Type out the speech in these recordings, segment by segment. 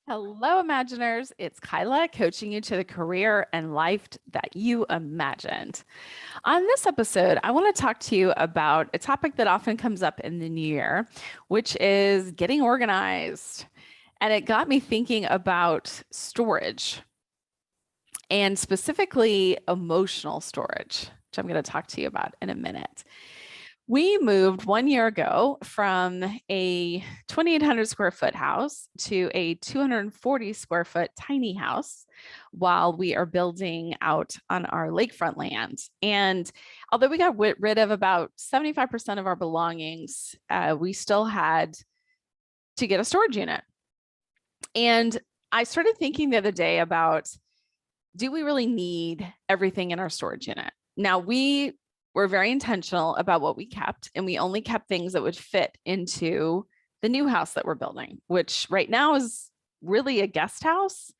Hello, Imaginers. It's Kyla coaching you to the career and life that you imagined. On this episode, I want to talk to you about a topic that often comes up in the new year, which is getting organized. And it got me thinking about storage and specifically emotional storage, which I'm going to talk to you about in a minute. We moved 1 year ago from a 2,800 square foot house to a 240 square foot tiny house while we are building out on our lakefront land. And although we got rid of about 75% of our belongings, we still had to get a storage unit. And I started thinking the other day about, do we really need everything in our storage unit? Now, we're very intentional about what we kept, and we only kept things that would fit into the new house that we're building, which right now is really a guest house.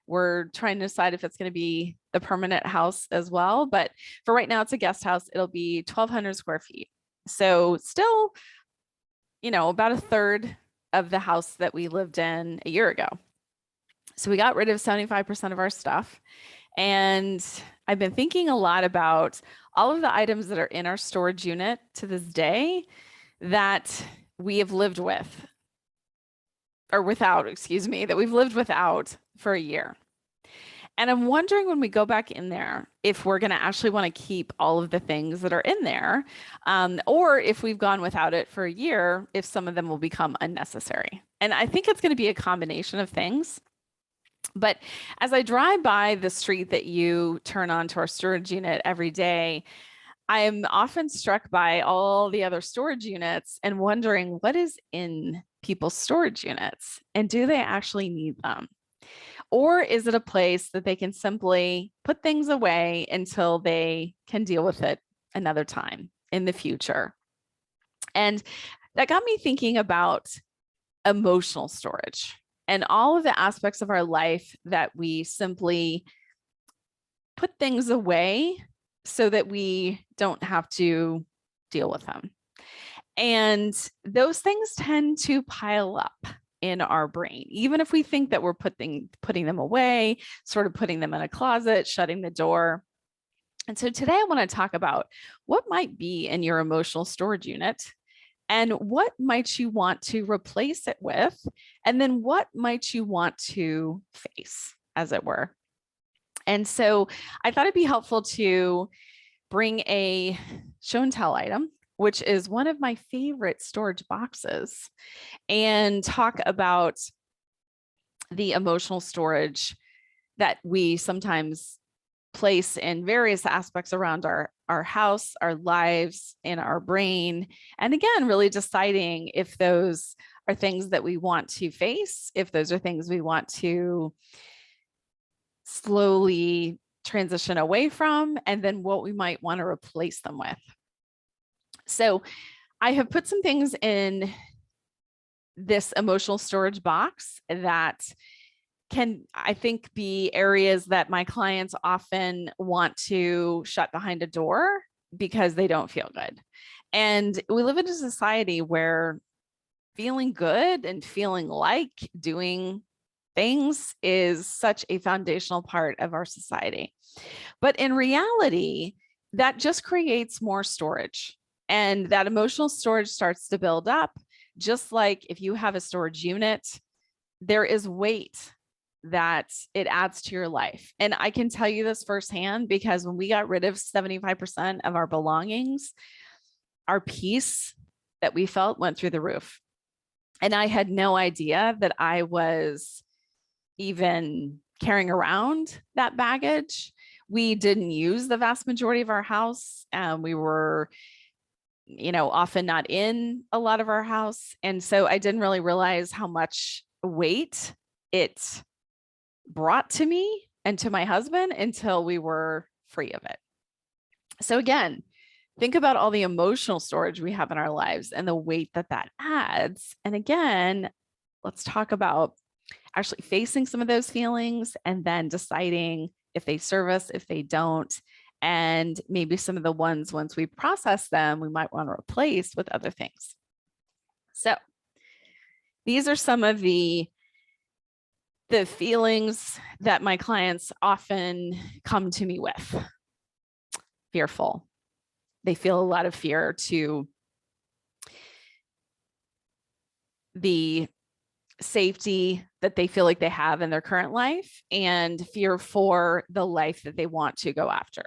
We're trying to decide if it's going to be the permanent house as well. But for right now, it's a guest house. It'll be 1,200 square feet. So still, about a third of the house that we lived in a year ago. So we got rid of 75% of our stuff. And I've been thinking a lot about all of the items that are in our storage unit to this day that we have lived with, or without, excuse me, that we've lived without for a year. And I'm wondering when we go back in there, if we're going to actually want to keep all of the things that are in there, or if we've gone without it for a year, if some of them will become unnecessary. And I think it's going to be a combination of things. But as I drive by the street that you turn onto our storage unit every day, I'm often struck by all the other storage units and wondering what is in people's storage units and do they actually need them? Or is it a place that they can simply put things away until they can deal with it another time in the future? And that got me thinking about emotional storage and all of the aspects of our life that we simply put things away so that we don't have to deal with them. And those things tend to pile up in our brain, even if we think that we're putting them away, sort of putting them in a closet, shutting the door. And so today I want to talk about what might be in your emotional storage unit and what might you want to replace it with, and then what might you want to face, as it were. And so I thought it'd be helpful to bring a show and tell item, which is one of my favorite storage boxes, and talk about the emotional storage that we sometimes place in various aspects around our house, our lives, in our brain. And again, really deciding if those are things that we want to face, if those are things we want to slowly transition away from, and then what we might want to replace them with. So I have put some things in this emotional storage box that can, I think, be areas that my clients often want to shut behind a door because they don't feel good. And we live in a society where feeling good and feeling like doing things is such a foundational part of our society. But in reality, that just creates more storage. And that emotional storage starts to build up. Just like if you have a storage unit, there is weight that it adds to your life. And I can tell you this firsthand because when we got rid of 75% of our belongings, our peace that we felt went through the roof. And I had no idea that I was even carrying around that baggage. We didn't use the vast majority of our house. We were, often not in a lot of our house. And so I didn't really realize how much weight it brought to me and to my husband until we were free of it. So again, think about all the emotional storage we have in our lives and the weight that that adds. And again, let's talk about actually facing some of those feelings and then deciding if they serve us, if they don't, and maybe some of the ones, once we process them, we might want to replace with other things. So these are some of the The feelings that my clients often come to me with: fearful. They feel a lot of fear to the safety that they feel like they have in their current life, and fear for the life that they want to go after.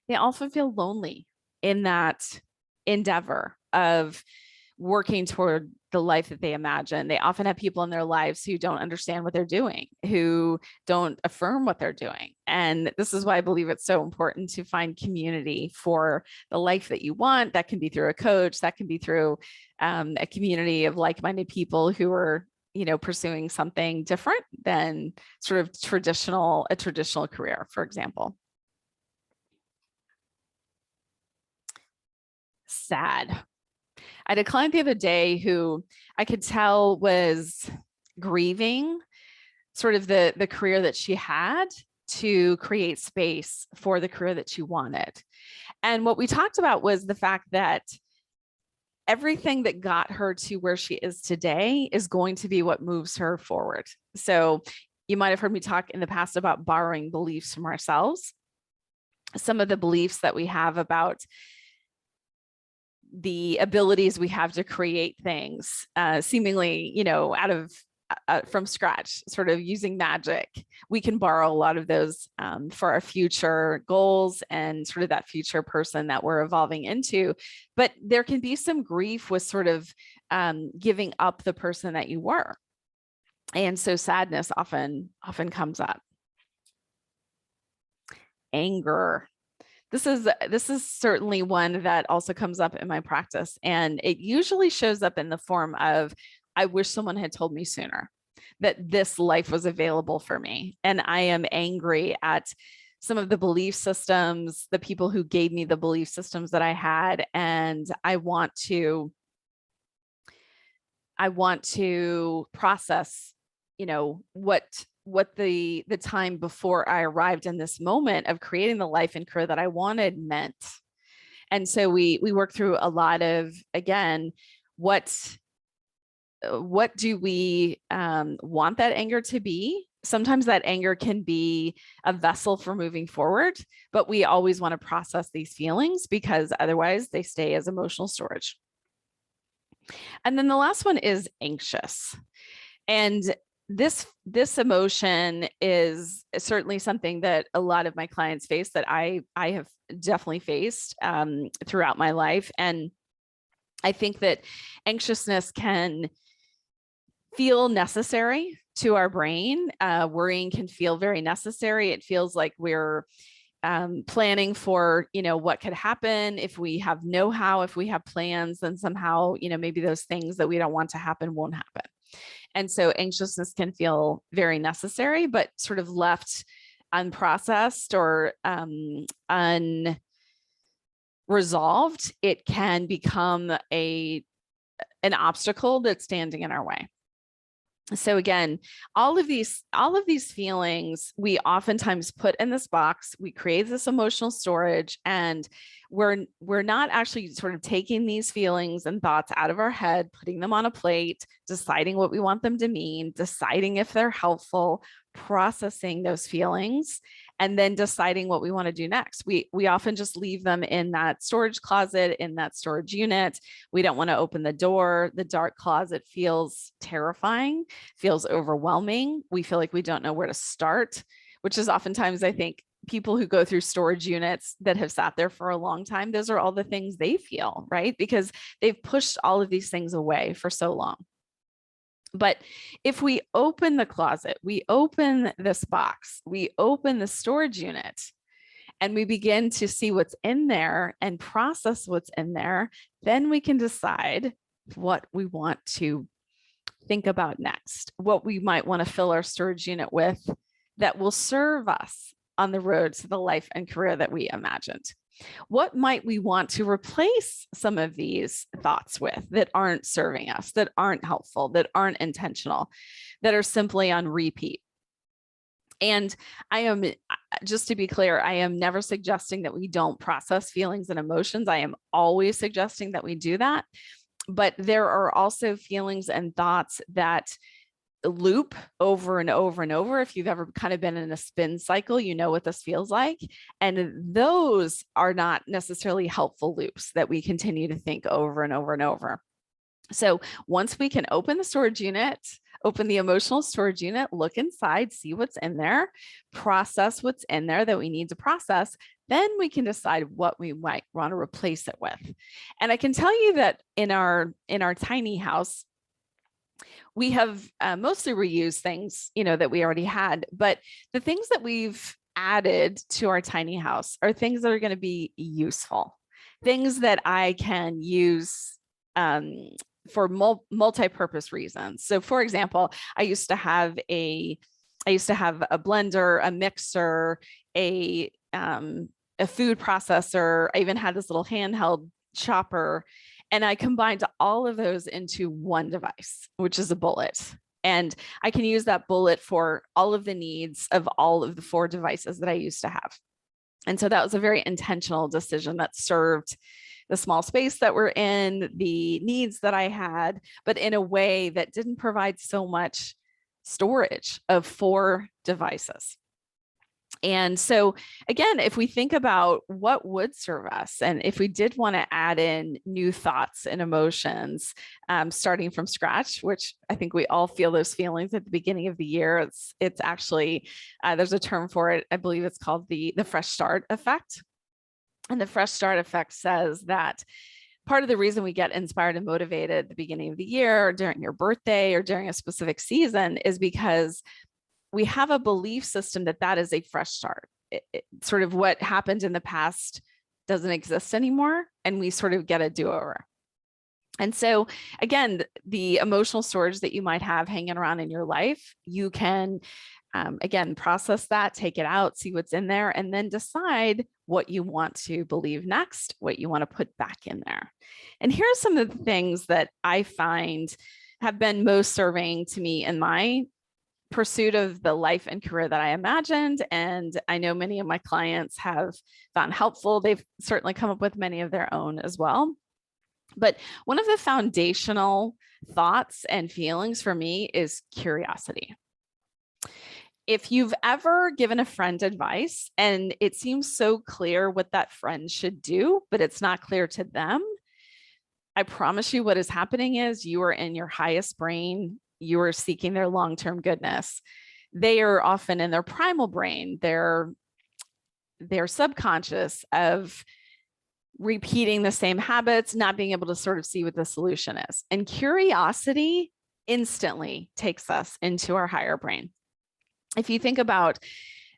They also feel lonely in that endeavor of working toward the life that they imagine. They often have people in their lives who don't understand what they're doing, who don't affirm what they're doing. And this is why I believe it's so important to find community for the life that you want. That can be through a coach, that can be through a community of like-minded people who are, pursuing something different than sort of a traditional career, for example. Sad. I had a client the other day who I could tell was grieving sort of the career that she had to create space for the career that she wanted. And what we talked about was the fact that everything that got her to where she is today is going to be what moves her forward. So you might have heard me talk in the past about borrowing beliefs from ourselves. Some of the beliefs that we have about the abilities we have to create things seemingly, out of from scratch, sort of using magic. We can borrow a lot of those for our future goals and sort of that future person that we're evolving into. But there can be some grief with sort of giving up the person that you were. And so sadness often comes up. Anger. This is certainly one that also comes up in my practice, and it usually shows up in the form of, I wish someone had told me sooner that this life was available for me. And I am angry at some of the belief systems, the people who gave me the belief systems that I had, and I want to process, what the time before I arrived in this moment of creating the life and career that I wanted meant. And so we work through a lot of, again, what do we want that anger to be? Sometimes that anger can be a vessel for moving forward, but we always want to process these feelings because otherwise they stay as emotional storage. And then the last one is anxious. And this emotion is certainly something that a lot of my clients face, that I have definitely faced throughout my life. And I think that anxiousness can feel necessary to our brain. Worrying can feel very necessary. It feels like we're planning for, what could happen if we have know-how, if we have plans, then somehow, maybe those things that we don't want to happen won't happen. And so anxiousness can feel very necessary, but sort of left unprocessed or unresolved, it can become an obstacle that's standing in our way. So again, all of these feelings we oftentimes put in this box. We create this emotional storage, and we're not actually sort of taking these feelings and thoughts out of our head, putting them on a plate, deciding what we want them to mean, deciding if they're helpful, processing those feelings, and then deciding what we want to do next. We often just leave them in that storage closet, in that storage unit. We don't want to open the door. The dark closet feels terrifying, feels overwhelming. We feel like we don't know where to start, which is oftentimes, I think, people who go through storage units that have sat there for a long time, those are all the things they feel, right? Because they've pushed all of these things away for so long. But if we open the closet, we open this box, we open the storage unit, and we begin to see what's in there and process what's in there, then we can decide what we want to think about next, what we might want to fill our storage unit with that will serve us on the road to the life and career that we imagined. What might we want to replace some of these thoughts with that aren't serving us, that aren't helpful, that aren't intentional, that are simply on repeat? And I am, just to be clear, I am never suggesting that we don't process feelings and emotions. I am always suggesting that we do that. But there are also feelings and thoughts that loop over and over and over. If you've ever kind of been in a spin cycle, you know what this feels like. And those are not necessarily helpful loops that we continue to think over and over and over. So once we can open the storage unit, open the emotional storage unit, look inside, see what's in there, process what's in there that we need to process, then we can decide what we might want to replace it with. And I can tell you that in our tiny house, we have mostly reused things, that we already had, but the things that we've added to our tiny house are things that are going to be useful, things that I can use for multi-purpose reasons. So for example, I used to have a blender, a mixer, a food processor. I even had this little handheld chopper, and I combined all of those into one device, which is a bullet. And I can use that bullet for all of the needs of all of the 4 devices that I used to have. And so that was a very intentional decision that served the small space that we're in, the needs that I had, but in a way that didn't provide so much storage of 4 devices. And so again, if we think about what would serve us, and if we did want to add in new thoughts and emotions, starting from scratch, which I think we all feel those feelings at the beginning of the year, it's actually, there's a term for it. I believe it's called the fresh start effect. And the fresh start effect says that part of the reason we get inspired and motivated at the beginning of the year, or during your birthday, or during a specific season, is because we have a belief system that is a fresh start. Sort of what happened in the past doesn't exist anymore, and we sort of get a do-over. And so again, the emotional storage that you might have hanging around in your life, you can again process that, take it out, see what's in there, and then decide what you want to believe next, what you want to put back in there. And here are some of the things that I find have been most serving to me in my pursuit of the life and career that I imagined. And I know many of my clients have found helpful. They've certainly come up with many of their own as well. But one of the foundational thoughts and feelings for me is curiosity. If you've ever given a friend advice and it seems so clear what that friend should do, but it's not clear to them, I promise you what is happening is you are in your highest brain. You are seeking their long-term goodness. They are often in their primal brain, their subconscious of repeating the same habits, not being able to sort of see what the solution is. And curiosity instantly takes us into our higher brain. If you think about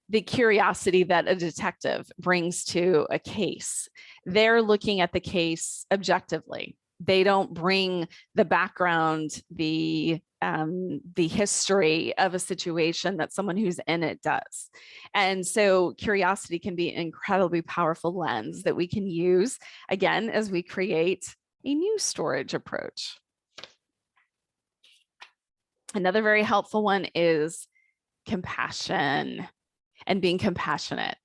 the curiosity that a detective brings to a case, they're looking at the case objectively. They don't bring the background, the history of a situation that someone who's in it does. And so curiosity can be an incredibly powerful lens that we can use, again, as we create a new storage approach. Another very helpful one is compassion and being compassionate.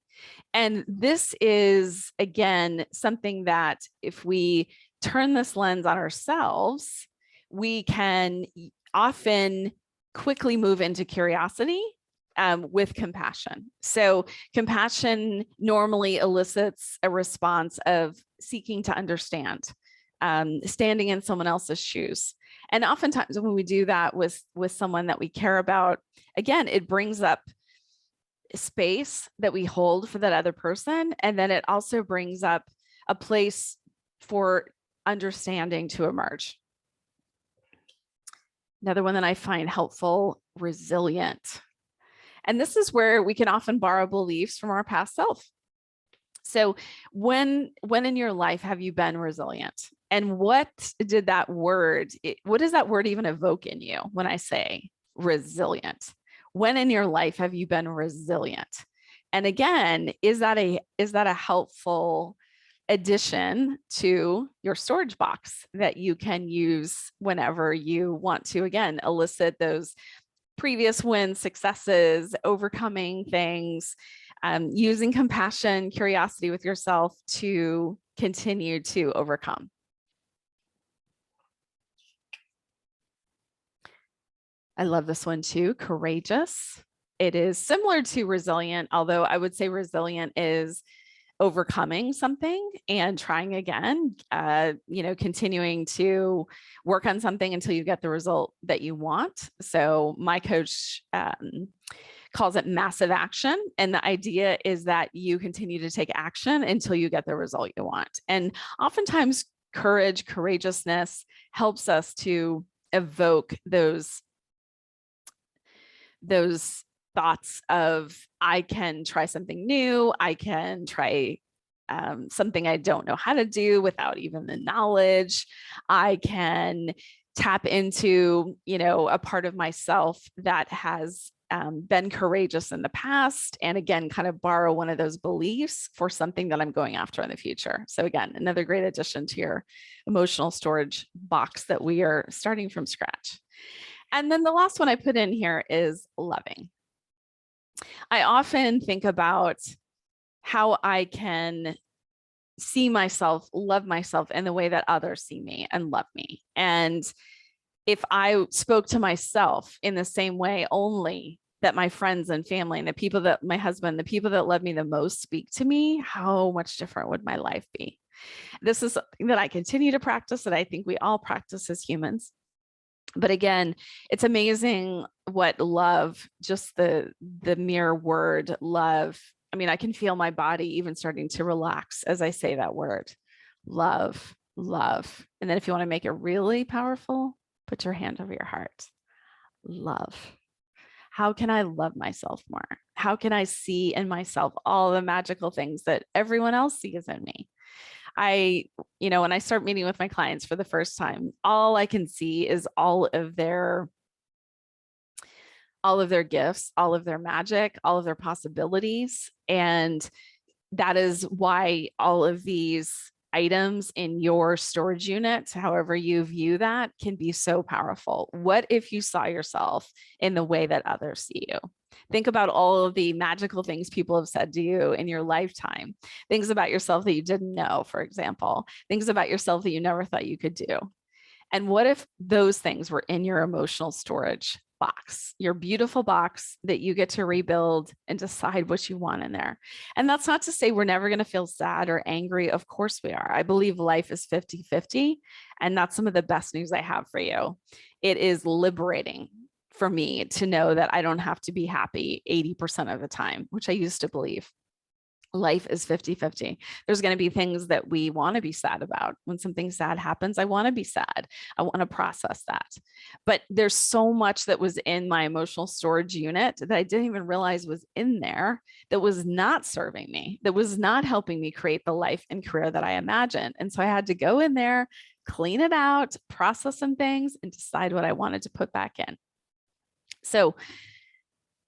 And this is, again, something that if we turn this lens on ourselves, we can often quickly move into curiosity with compassion. So compassion normally elicits a response of seeking to understand, standing in someone else's shoes. And oftentimes when we do that with someone that we care about, again, it brings up space that we hold for that other person. And then it also brings up a place for understanding to emerge. Another one that I find helpful, resilient. And this is where we can often borrow beliefs from our past self. So when in your life have you been resilient? And what does that word even evoke in you when I say resilient? When in your life have you been resilient? And again, is that a helpful addition to your storage box that you can use whenever you want to, again, elicit those previous wins, successes, overcoming things, using compassion, curiosity with yourself to continue to overcome. I love this one too. Courageous. It is similar to resilient, although I would say resilient is overcoming something and trying again, continuing to work on something until you get the result that you want. So my coach calls it massive action. And the idea is that you continue to take action until you get the result you want. And oftentimes courageousness helps us to evoke those thoughts of, I can try something new, I can try something I don't know how to do without even the knowledge, I can tap into, a part of myself that has been courageous in the past, and again, kind of borrow one of those beliefs for something that I'm going after in the future. So again, another great addition to your emotional storage box that we are starting from scratch. And then the last one I put in here is loving. I often think about how I can see myself, love myself in the way that others see me and love me. And if I spoke to myself in the same way only that my friends and family and the people that my husband, the people that love me the most speak to me, how much different would my life be? This is something that I continue to practice, that I think we all practice as humans. But again, it's amazing what love, just the mere word love. I mean, I can feel my body even starting to relax as I say that word, love, love. And then if you want to make it really powerful, put your hand over your heart, love. How can I love myself more? How can I see in myself all the magical things that everyone else sees in me? When I start meeting with my clients for the first time, all I can see is all of their gifts, all of their magic, all of their possibilities. And that is why all of these items in your storage unit, however you view that, can be so powerful. What if you saw yourself in the way that others see you? Think about all of the magical things people have said to you in your lifetime, things about yourself that you didn't know, for example, things about yourself that you never thought you could do. And what if those things were in your emotional storage box, your beautiful box that you get to rebuild and decide what you want in there? And that's not to say we're never going to feel sad or angry. Of course we are. I believe life is 50-50. And that's some of the best news I have for you. It is liberating for me to know that I don't have to be happy 80% of the time, which I used to believe. Life is 50-50. There's going to be things that we want to be sad about. When something sad happens, I want to be sad. I want to process that. But there's so much that was in my emotional storage unit that I didn't even realize was in there, that was not serving me, that was not helping me create the life and career that I imagined. And so I had to go in there, clean it out, process some things, and decide what I wanted to put back in. So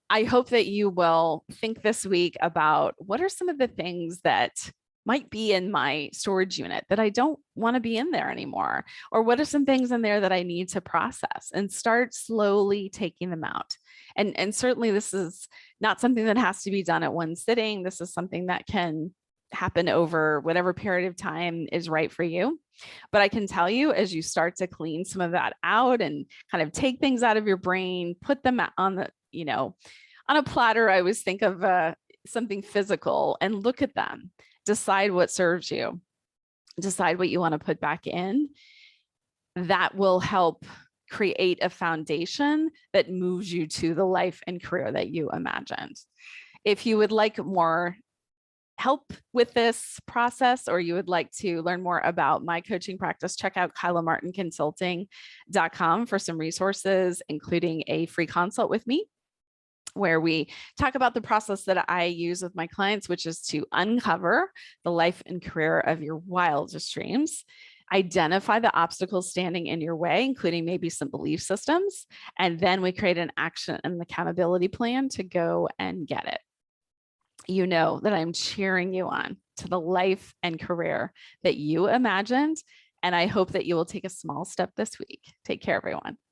I hope that you will think this week about what are some of the things that might be in my storage unit that I don't want to be in there anymore? Or what are some things in there that I need to process, and start slowly taking them out? And certainly this is not something that has to be done at one sitting. This is something that can happen over whatever period of time is right for you. But I can tell you, as you start to clean some of that out and kind of take things out of your brain, put them on the, on a platter, I always think of something physical, and look at them, decide what serves you, decide what you want to put back in. That will help create a foundation that moves you to the life and career that you imagined. If you would like more help with this process, or you would like to learn more about my coaching practice, check out kylamartinconsulting.com for some resources, including a free consult with me, where we talk about the process that I use with my clients, which is to uncover the life and career of your wildest dreams, identify the obstacles standing in your way, including maybe some belief systems, and then we create an action and accountability plan to go and get it. You know that I'm cheering you on to the life and career that you imagined, and I hope that you will take a small step this week. Take care, everyone.